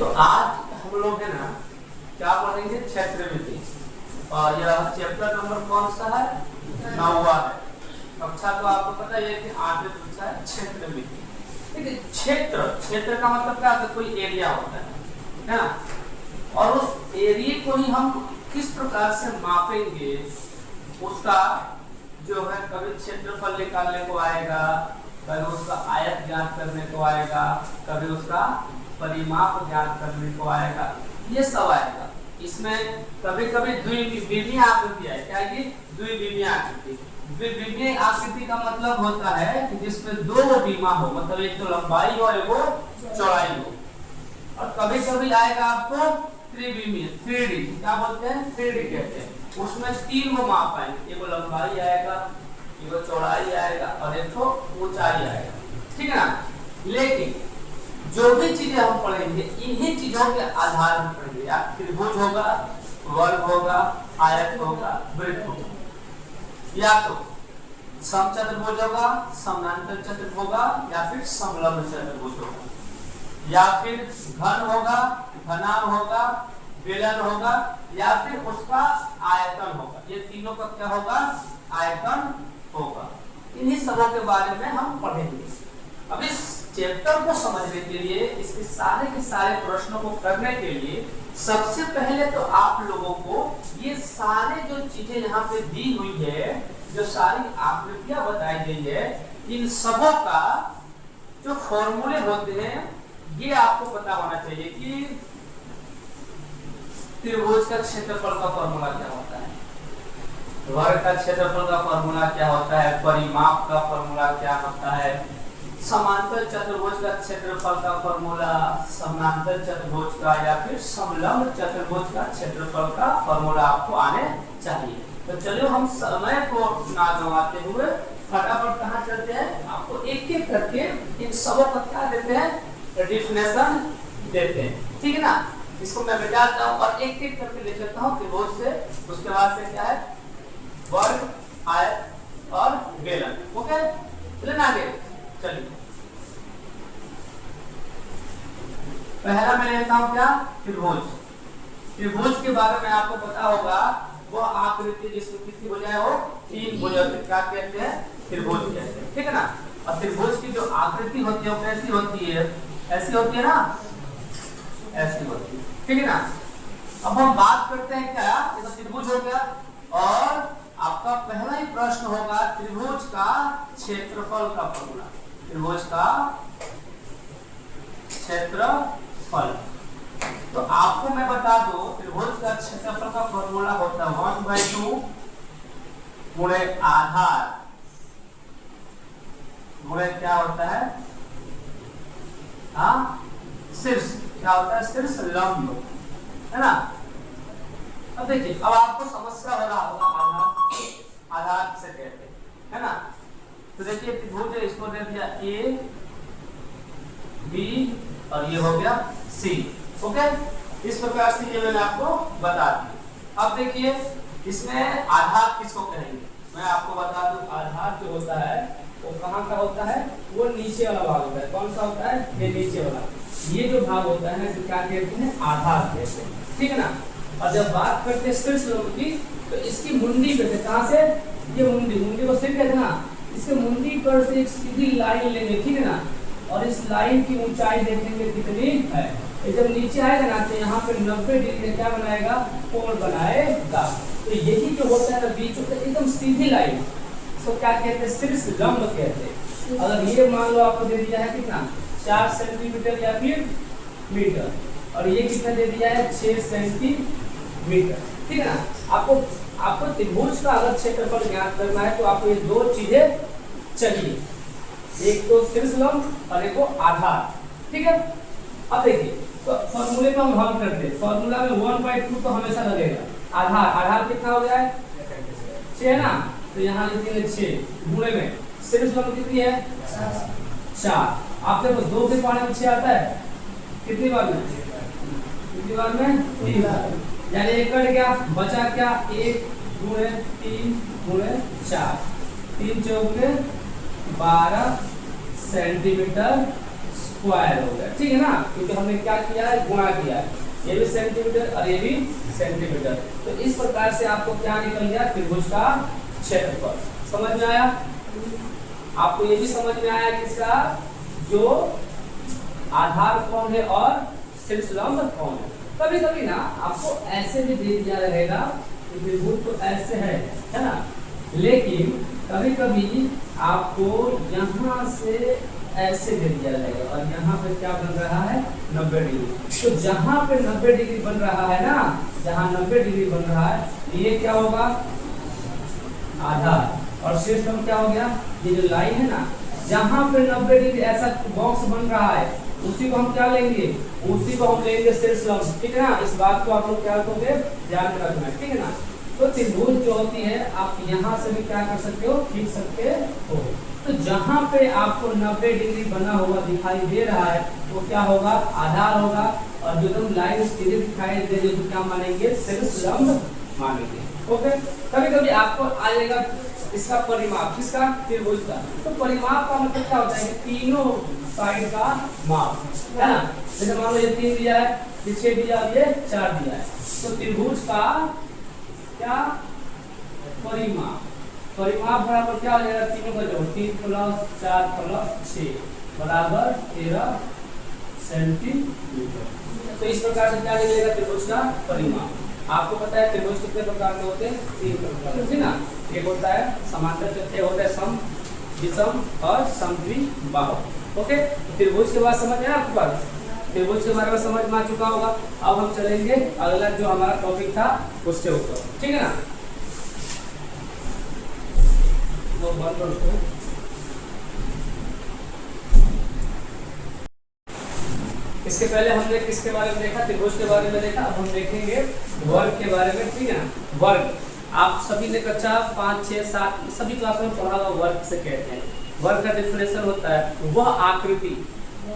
तो आज हम लोग है ना क्या पढ़ेंगे, क्षेत्रमिति। और यह चैप्टर नंबर कौन सा है, 9वां है। कक्षा तो आपको पता है कि 8वें कक्षा है क्षेत्रमिति। देखिए क्षेत्र का मतलब क्या होता है, कोई एरिया होता है ना, और उस एरिया को ही हम किस प्रकार से मापेंगे, उसका जो है कभी क्षेत्रफल निकालने को आएगा, कभी उसका आयत ज्ञात करने को आएगा, कभी उसका परिमाप ज्ञात करने को आएगा, ये सब आएगा। इसमें कभी कभी द्विविमीय आकृति है, क्या ये द्विविमीय आकृति। द्विविमीय आकृति का मतलब होता है कि जिसमें दो विमा हो, मतलब एक तो लंबाई हो एक चौड़ाई हो। और कभी कभी आएगा आपको त्रिविमीय, 3D, क्या बोलते हैं 3D कहते हैं। उसमें तीन को माप आएंगे, एक लंबाई आएगा, एक चौड़ाई आएगा और एक ऊंचाई आएगा, ठीक है ना। लेकिन जो भी चीजें हम पढ़ेंगे इन्हीं चीजों के आधार पर पढ़ेंगे। या त्रिभुज होगा, वर्ग होगा, आयत होगा, वृत्त होगा, या तो समचतुर्भुज होगा, समानांतर चतुर्भुज होगा, या फिर समलंब चतुर्भुज होगा, या फिर घन होगा, घनाभ होगा, बेलन होगा, या फिर उसका आयतन होगा। ये तीनों का क्या होगा, आयतन होगा। इन्हीं सबों के बारे में हम पढ़ेंगे। अब इस चैप्टर को समझने के लिए, इसके सारे के सारे प्रश्नों को करने के लिए सबसे पहले तो आप लोगों को ये सारे जो चीजें यहाँ पे दी हुई है, जो सारी आकृतियां बताई गई है, इन सबों का जो फॉर्मूले होते हैं ये आपको पता होना चाहिए कि त्रिभुज का क्षेत्रफल का फॉर्मूला क्या होता है, वर्ग का क्षेत्रफल का फॉर्मूला क्या होता है, परिमाप का फॉर्मूला क्या होता है, समांतर चतुर्भुज का क्षेत्रफल का फॉर्मूला, समानांतर चतुर्भुज का या फिर समलंब चतुर्भुज का क्षेत्रफल का फॉर्मूला आपको आने चाहिए। तो चलिए हम समय को ना गंवाते हुए फटाफट कहाँ चलते हैं, आपको एक एक करके इन सबों का क्या देते हैं, डेफिनेशन देते हैं, ठीक है ना। इसको मैं मिटाता हूँ और एक एक करके ले चलता हूँ त्रिभुज से, उसके बाद से क्या है, वर्ग, आयत और बेलन। ओके, चलिए आगे चलिए। पहला मैं लेता हूँ क्या, त्रिभुज। त्रिभुज के बारे में आपको पता होगा, वो आकृति जिसमें कितनी भुजाएं हो, 3 भुजा, क्या कहते हैं, त्रिभुज कहते हैं, ठीक है ना। और त्रिभुज की जो आकृति होती है वो कैसी होती है, ऐसी होती है ना, ऐसी होती है, ठीक है ना। अब हम बात करते हैं क्या, ये तो त्रिभुज हो गया, और आपका पहला ही प्रश्न होगा त्रिभुज का क्षेत्रफल का फॉर्मूला। त्रिभुज का क्षेत्रफल, तो आपको मैं बता दूं त्रिभुज का क्षेत्रफल का फॉर्मूला होता है 1/2 गुणे आधार गुणे क्या होता है, शीर्ष, क्या होता है, शीर्ष लंब, है ना। अब देखिए, अब आपको समस्या हो रहा होगा आधार से कहते हैं, है ना। तो देखिए त्रिभुज है, इसको दे दिया A, B और ये हो गया C। ओके, इस प्रकार से ये मैंने आपको बता दिया। अब देखिए इसमें आधार किसको कहेंगे, मैं आपको बता दूं आधार जो होता है वो कहाँ का होता है, वो नीचे वाला भाग होता है। कौन सा होता है, ये नीचे वाला, ये जो भाग होता है ना, क्या कहते हैं, आधार कहते हैं, ठीक है ना। और जब बात करते हैं शीर्ष लंब की, तो इसकी मुंडी पे, कहाँ से, ये मुंडी को सिर कहते हैं ना, इसके मुंडी पर से एक सीधी लाइन लेंगे, ठीक है ना, और इस लाइन की ऊंचाई देखेंगे कितनी है। जब नीचे आएगा ना तो यहाँ पे 90 डिग्री क्या बनाएगा, कोण बनाएगा। तो यही जो होता है ना बीच में एकदम सीधी लाइन, इसको क्या कहते हैं, शीर्ष लंब कहते हैं। अगर ये मान लो आपको दे दिया है कितना, 4 सेंटीमीटर या फिर मीटर, और ये कितना दे दिया है, 6 सेंटीमीटर, ठीक है ना। आपको त्रिभुज का अगर क्षेत्रफल ज्ञात करना है तो आपको ये दो चीजें चाहिए, एक तो शीर्ष लंब और एक को आधार, ठीक है। अब देखिए तो फॉर्मूले में हम हल करते हैं, फॉर्मूला में 1/2 तो हमेशा लगेगा, आधार कितना हो गया है, 6 है ना, तो यहाँ लिखेंगे 6 गुणे में शीर्ष लंब कितनी है, 4। आप देखो 2 के पाने में 6 आता है, कितनी बार में, 3 बार, यानी एक कट गया, बचा क्या, 1 गुणे 3 गुणे 4, 3 चौके 12 सेंटीमीटर स्क्वायर हो गया, ठीक है ना, क्योंकि हमने क्या किया है, गुणा किया है, ये भी सेंटीमीटर और ये भी सेंटीमीटर। तो इस प्रकार से आपको क्या निकल गया, त्रिभुज का क्षेत्रफल। समझ में आया? आपको ये भी समझ में आया कि इसका जो आधार कौन है और शीर्षलंब कौन है। कभी कभी ना आपको ऐसे भी दे दिया रहेगा कि त्रिभुज तो ऐसे है ना, लेकिन कभी कभी आपको यहाँ से ऐसे दे दिया रहेगा और यहाँ पे क्या बन रहा है, 90 डिग्री। तो जहाँ पे 90 डिग्री बन रहा है ना, जहाँ 90 डिग्री बन रहा है, ये क्या होगा, आधार, और शीर्षलंब क्या हो गया, ये जो लाइन है ना, जहाँ पे 90 डिग्री ऐसा बॉक्स बन रहा है, उसी को हम क्या लेंगे, उसी को हम लेंगे शीर्षलंब, ठीक है ना। इस बात को आप लोग क्या करोगे, ध्यान में रखना, ठीक है ना। तो त्रिभुज जो होती है आप यहाँ से भी क्या कर सकते हो, खींच सकते हो। तो जहाँ पे आपको 90 डिग्री बना हुआ दिखाई दे रहा है वो क्या होगा, आधार होगा, और जो तुम लाइन सीधे दिखाई दे रही है तो क्या मानेंगे, शीर्षलंब मानेंगे। ओके, कभी कभी आपको आएगा इसका परिमाप, किसका, त्रिभुज का। तो परिमाप का मतलब क्या होता है, तीनों साइड का माप, है ना। जैसे मान लो ये 3 दिया है, ये 6 दिया है, ये 4 दिया है, तो त्रिभुज का क्या, परिमाप। परिमाप बराबर क्या हो जाएगा, तीनों का जोड़, 3 + 4 + 6 बराबर 13 सेंटीमीटर। तो इस प्रकार से क्या निकलेगा, त्रिभुज का परिमाप। आपको पता है त्रिभुज कितने प्रकार के होते हैं, 3 प्रकार के, ना। एक होता है समांतर चतुर्भुज, होता है सम, विषम और समद्विबाहु। ओके, त्रिभुज के बाद समझ में आया आपको बात, त्रिभुज के बारे में समझ में आ चुका होगा। अब हम चलेंगे अगला जो हमारा टॉपिक था उसके ऊपर, ठीक है ना। वो बंद करो। इसके पहले हमने किसके बारे में देखा, त्रिभुज के बारे में देखा। अब हम देखेंगे वर्ग के बारे में, ठीक है ना। वर्ग आप सभी ने कक्षा 5, 6, 7 सभी क्लास में पढ़ा होगा, वर्ग किसे कहते हैं। वर्ग का डेफिनेशन होता है वह आकृति,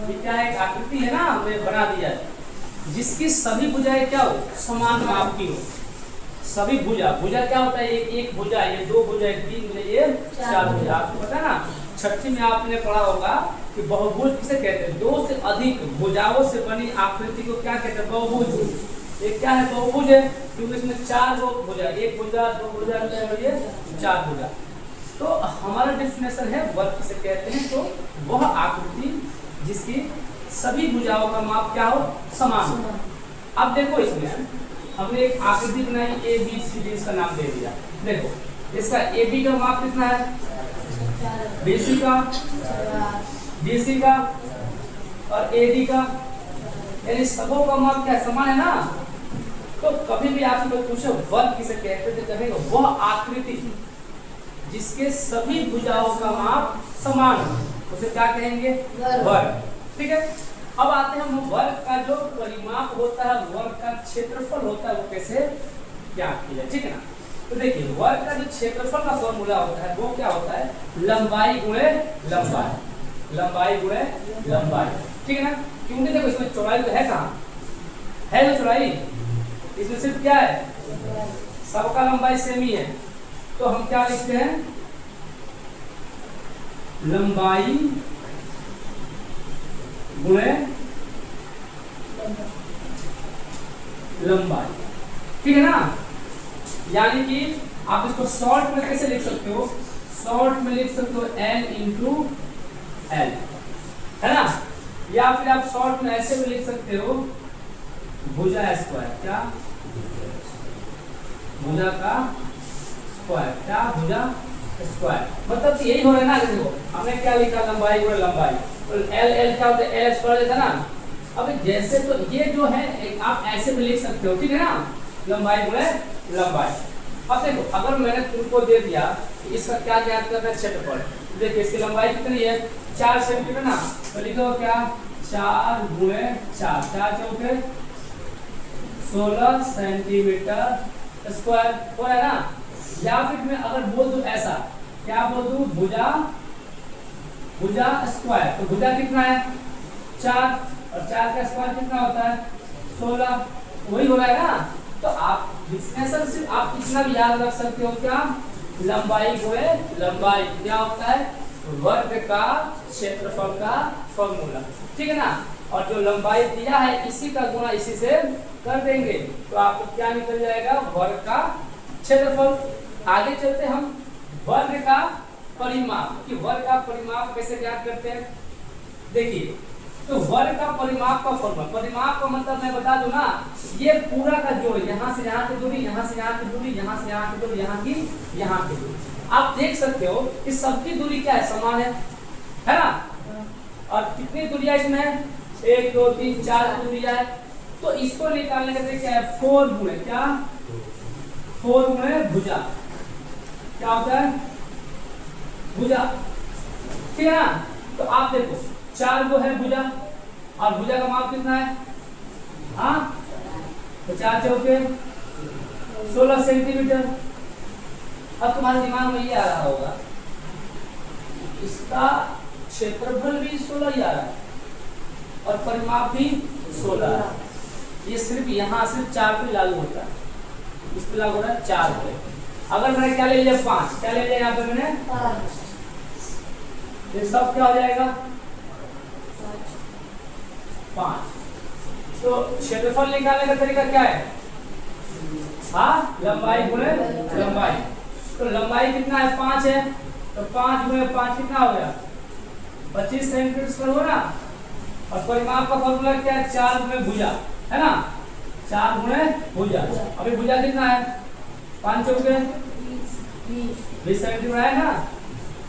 ये क्या है, एक आकृति है ना, हमने बना दिया है, जिसकी सभी भुजाएं क्या हो, समान माप की हो। सभी भुजा, भुजा क्या होता है, एक भुजा, ये 2 भुजा, 3 भुजा, ये 4 भुजा। आपको पता है ना, छठी में आपने पढ़ा होगा कि बहुभुज किसे कहते हैं, 2 से अधिक भुजाओं से बनी आकृति को क्या कहते हैं, बहुभुज। ये क्या है, बहुभुज है, क्योंकि इसमें 4 भुजा, 1 भुजा, 2 भुजा, 4 भुजा। तो हमारा डेफिनेशन है वर्ग किसे कहते हैं, तो वह आकृति जिसकी सभी भुजाओं का माप क्या हो, समान हो। अब देखो इसमें हमने एक आकृति बनाई, ABCD, इसका नाम दे दिया। देखो इसका AB का माप कितना है, BC का, DC का और AD का, यानी सबों का माप क्या समान है ना। तो कभी भी आपसे कोई पूछे वर्ग किसे कहते हैं, तो कहेंगे वह आकृति जिसके सभी भुजाओं का माप समान हो, उसे क्या कहेंगे, वर्ग। ठीक है, अब आते हैं हम वर्ग का जो परिमाप होता है, वर्ग का क्षेत्रफल होता है, वो कैसे ज्ञात किया जाए, ठीक है ना। तो देखिए वर्ग का जो क्षेत्रफल का फॉर्मूला होता है वो क्या होता है, लंबाई गुणे लंबाई, लंबाई गुणे लंबाई, ठीक है ना। क्योंकि देखो इसमें चौड़ाई तो है कहाँ, है जो चौड़ाई, इसमें सिर्फ क्या है, सबका लंबाई सेम ही है। तो हम क्या लिखते हैं, लंबाई गुणे लंबाई, ठीक है ना। यानी कि आप इसको शॉर्ट में कैसे लिख सकते हो, शॉर्ट में लिख सकते हो L इंटू L, है ना। या फिर आप शॉर्ट में ऐसे भी लिख सकते हो भुजा स्क्वायर, क्या भुजा का स्क्वायर, क्या भुजा स्क्वायर, मतलब यही हो रहा है ना। देखो हमने क्या लिखा, लंबाई गुणे लंबाई, तो L L क्या होता है, L स्क्वायर देता ना। अब जैसे तो ये जो है आप ऐसे भी लिख सकते हो, ठीक है ना, लंबाई गुणे लंबाई। अब देखो अगर मैंने तुमको दे दिया कि इसका क्या ज्ञात करना है, क्षेत्रफल, देखिए इसकी लंबाई कितनी है, 4 सेंटीमीटर ना, तो लिखो क्या 4 गुणे 4, 4 चौके 16 सेंटीमीटर स्क्वायर हो रहा है ना। या फिर मैं अगर बोल दूं ऐसा, क्या बोल दूं, भुजा भुजा स्क्वायर, तो भुजा कितना है 4 और 4 का स्क्वायर कितना होता है 16, वही हो रहा है ना। तो आप डिफिनेशन सिर्फ आप कितना भी याद रख सकते हो, क्या लंबाई गुणे लंबाई क्या होता है वर्ग का क्षेत्रफल का फॉर्मूला, ठीक है ना। और जो लंबाई दिया है इसी का गुणा इसी से कर देंगे तो आपको क्या निकल जाएगा, वर्ग का क्षेत्रफल। आगे चलते हम वर्ग का परिमाप, कि वर्ग का परिमाप कैसे ज्ञात करते हैं। देखिए तो वर्ग का परिमाप का फॉर्मूला, परिमाप का मतलब मैं बता दूं ना, ये पूरा का जोड़, यहाँ से यहाँ की दूरी, यहाँ से यहाँ की दूरी, यहाँ से यहाँ की दूरी, यहाँ की दूरी। आप देख सकते हो कि सबकी दूरी क्या है, समान है ना। और कितनी दूरिया इसमें है, 1 2 3 4 दूरिया है। तो इसको निकालने का तरीका है 4 गुणे क्या, 4 गुणे भुजा, क्या होता है भुजा, ठीक है ना। तो आप देखो 4 गो है भुजा और भुजा का माप कितना है, हाँ तो 4 चौके 16 सेंटीमीटर। अब तुम्हारे दिमाग में ये आ रहा होगा इसका क्षेत्रफल भी 16 ही आ रहा है और परिमाप भी 16। ये सिर्फ यहाँ सिर्फ 4 पे लागू होता है, इस पे लागू होता है 4 पे। अगर मैंने क्या ले लिया 5, क्या ले लिया यहाँ पे मैंने 5, ये सब क्या हो जाएगा 5। तो क्षेत्रफल निकालने का तरीका क्या है, हाँ लंबाई गुणे लंबाई। तो लंबाई कितना है 5 है, तो 5 गुणे 5 कितना हो गया 25 सेंटीमीटर स्क्वायर हो ना। और परिमाप का फॉर्मूला क्या है, 4 गुणे भुजा, है ना, 4 गुणे भुजा। अभी भुजा कितना है 5 चौके 20 सेंटीमीटर है ना।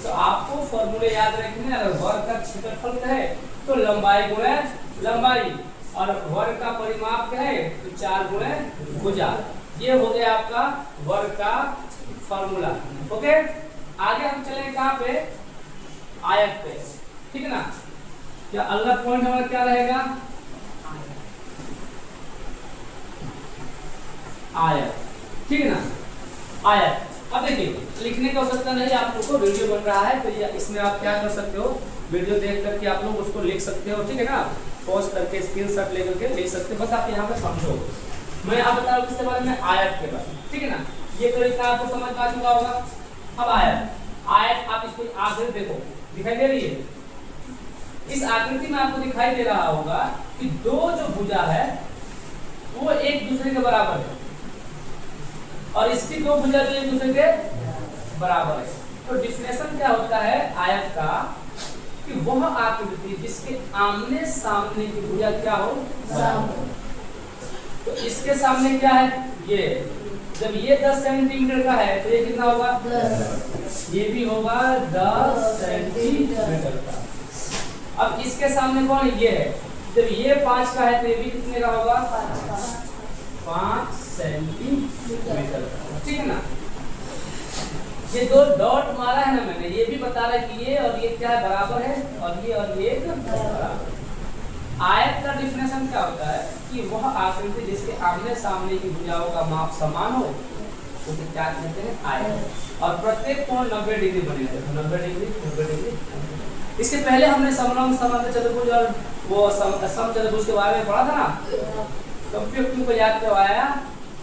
तो आपको फॉर्मूले याद रखने, अगर वर्ग का क्षेत्रफल है तो लंबाई गुणे लंबाई और वर्ग का परिमाप क्या है तो 4 गुणे भुजा। ये हो गया आपका वर्ग का फॉर्मूला। ओके, आगे हम चलेंगे कहाँ पे, आयत पे, ठीक है ना। क्या अगला पॉइंट हमारा क्या रहेगा, आयत, ठीक है ना। आयत, अब देखिए लिखने की आवश्यकता नहीं, आप लोग को वीडियो बन रहा है तो इसमें आप क्या कर सकते हो, वीडियो देख करके आप लोग उसको लिख सकते हो, ठीक है ना। पॉज करके स्क्रीनशॉट लेकर के लिख सकते हो, बस आप यहाँ पे समझो। मैं आप बता रहा हूँ इसके बारे में, आयत के बारे में, ठीक है ना। ये तरीका आपको समझ आ चुका होगा। अब आयत, आयत आप इसको आगे देखो, दिखाई दे रही है। इस आकृति में आपको दिखाई दे रहा होगा कि दो जो भुजा है वो एक दूसरे के बराबर है और इसकी दो भुजा जो एक दूसरे के बराबर है। तो डिफिनेशन क्या होता है आयत का, कि वह आकृति जिसके आमने सामने की भुजा क्या हो, तो इसके सामने क्या है, ये जब ये 10 सेंटीमीटर का है तो ये कितना होगा 10, ये भी होगा 10 सेंटीमीटर का। अब इसके सामने कौन ये है, जब ये 5 का है तो ये भी कितने का होगा 5 सेंटीमीटर का, ठीक है ना। ये दो डॉट मारा है ना मैंने, ये भी बता रहा है कि ये और ये क्या है बराबर है और ये बराबर। आयत का डिफिनेशन क्या होता है कि वह आकृति जिसके आमने सामने की भुजाओं का माप समान हो उसे क्या कहते हैं आयत। और प्रत्येक कोण 90 डिग्री बनेगा, 90 डिग्री। इसके पहले हमने समलंब समद्र चतुर्भुज और वो समचतुर्भुज के बारे में पढ़ा था ना, कंप्यूटर को याद करवाया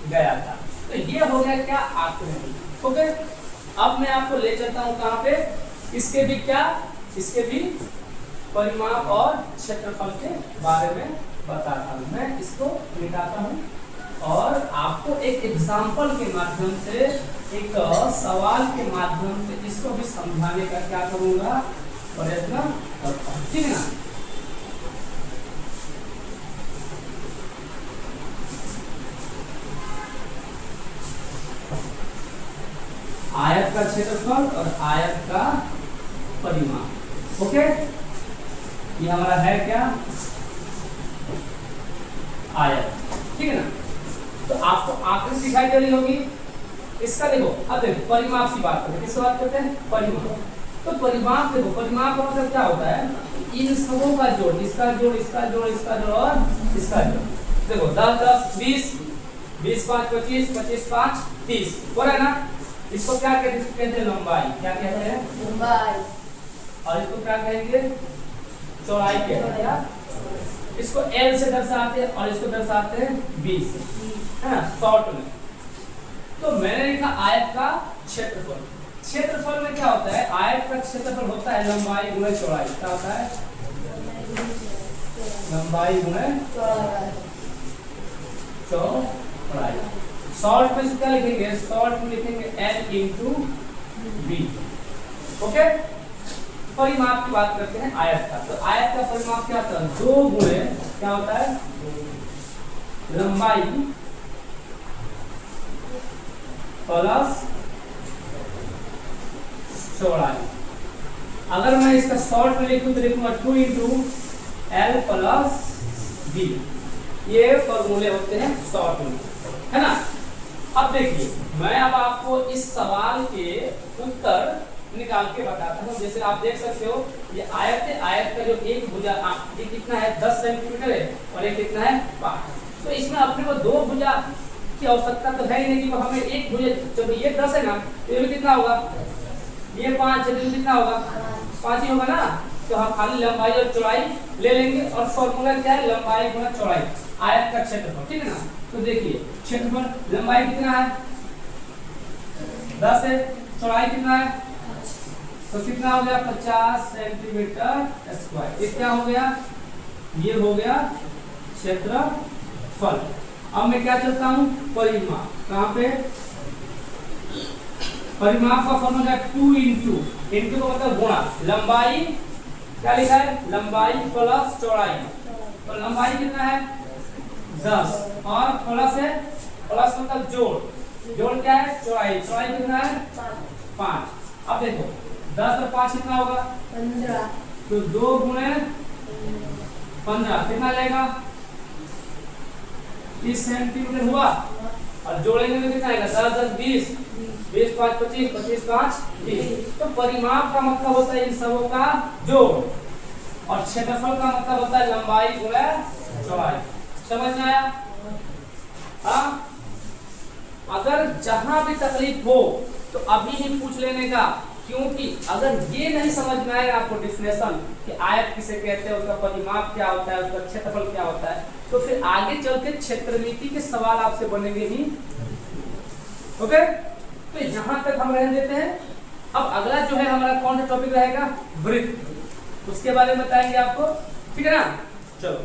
गया था। तो ये हो गया क्या आकृति। ओके, अब मैं आपको ले चलता हूँ कहाँ पे, इसके भी परिमाप और क्षेत्रफल के बारे में बताता हूँ। मैं इसको मिटाता हूँ और आपको एक एग्जाम्पल के माध्यम से, एक सवाल के माध्यम से इसको भी समझाने का क्या करूँगा, प्रयत्न करता हूँ, ठीक है ना। आयत का क्षेत्रफल और आयत का परिमाप। ओके, ये हमारा है क्या आयत, ठीक है ना। तो आपको आकृति दिखाई दे रही होगी, इसका देखो। अब देखो परिमाप की बात करते हैं, किसकी बात करते हैं, परिमाप। तो परिमाप देखो, परिमाप का मतलब क्या होता है, इन सबों का जोड़, इसका जोड़, इसका जोड़, इसका जोड़ और इसका जोड़। देखो 10 10 20, 20 5 25, 25 5 30 हो रहा है ना। इसको क्या कहते हैं लंबाई, क्या कहते हैं लंबाई। और इसको क्या कहेंगे चौड़ाई कहते हैं। इसको L से दर्शाते हैं और इसको दर्शाते हैं 20 है ना, शॉर्ट में। तो मैंने लिखा आयत का क्षेत्रफल। क्षेत्रफल में क्या होता है, आयत का क्षेत्रफल होता है लंबाई गुणे चौड़ाई। क्या होता है, लंबाई गुणे चौड़ाई। शॉर्ट में क्या लिखेंगे, शॉर्ट में लिखेंगे L इंटू बी। ओके, परिमाप की बात करते हैं आयत का। तो आयत का परिमाप क्या होता है, 2 गुणे क्या होता है, लंबाई प्लस चौड़ाई। अगर मैं इसका शॉर्ट में लिखूं तो लिखूंगा 2 इंटू एल प्लस बी। ये फॉर्मूले होते हैं शॉर्ट में, है ना। अब देखिए, मैं अब आपको इस सवाल के उत्तर निकाल के बताता हूँ। जैसे आप देख सकते हो, ये आयत है, आयत का जो एक भुजा ये कितना है, 10 सेंटीमीटर है, और ये कितना है 5। तो इसमें अपने को 2 भुजा की आवश्यकता तो है ही नहीं, कि हमें एक भुजा, जब ये 10 है ना तो ये कितना होगा, ये 5 है तो कितना होगा, 5 ही होगा ना। तो हम खाली लंबाई और चौड़ाई ले लेंगे, और फॉर्मूला क्या है, लंबाई गुणा चौड़ाई आयत का क्षेत्रफल, ठीक है ना। तो देखिए क्षेत्रफल, लंबाई कितना है 10 है, चौड़ाई कितना है, तो कितना हो गया 50 सेंटीमीटर स्क्वायर। ये क्या हो गया, ये हो गया क्षेत्रफल। अब मैं क्या चलता हूँ, परिमाप। कहाँ पे, परिमाप का फॉर्मूला 2 इंटू, इंटू का मतलब गुणा, लंबाई क्या लिखा है, लंबाई प्लस चौड़ाई। तो लंबाई कितना है 10, और प्लस है, प्लस मतलब जोड़, जोड़ क्या है चौड़ाई, चौड़ाई कितना है 5। अब देखो 10 और 5 कितना होगा 15। तो 2 गुणे 15 कितना लेगा 30 सेंटीमीटर हुआ, और जोड़ेंगे तो कितना आएगा 10 10 20, 20 5 25, 25 5 30। तो परिमाप का मतलब होता है इन सबों का जोड़, और क्षेत्रफल का मतलब होता है लंबाई गुणे चौड़ाई। समझ में आया। हाँ, अगर जहां भी तकलीफ हो तो अभी ही पूछ लेने का, क्योंकि अगर ये नहीं समझ में आएगा आपको डिफिनेशन कि आयत किसे कहते हैं, उसका परिमाप क्या होता है, उसका क्षेत्रफल क्या होता है, तो फिर आगे चलते क्षेत्रमिति के सवाल आपसे बनेंगे ही। ओके, तो यहां तक हम रहने देते हैं। अब अगला जो है हमारा कौन सा टॉपिक रहेगा, वृत्त, उसके बारे में बताएंगे आपको, ठीक है ना। चलो।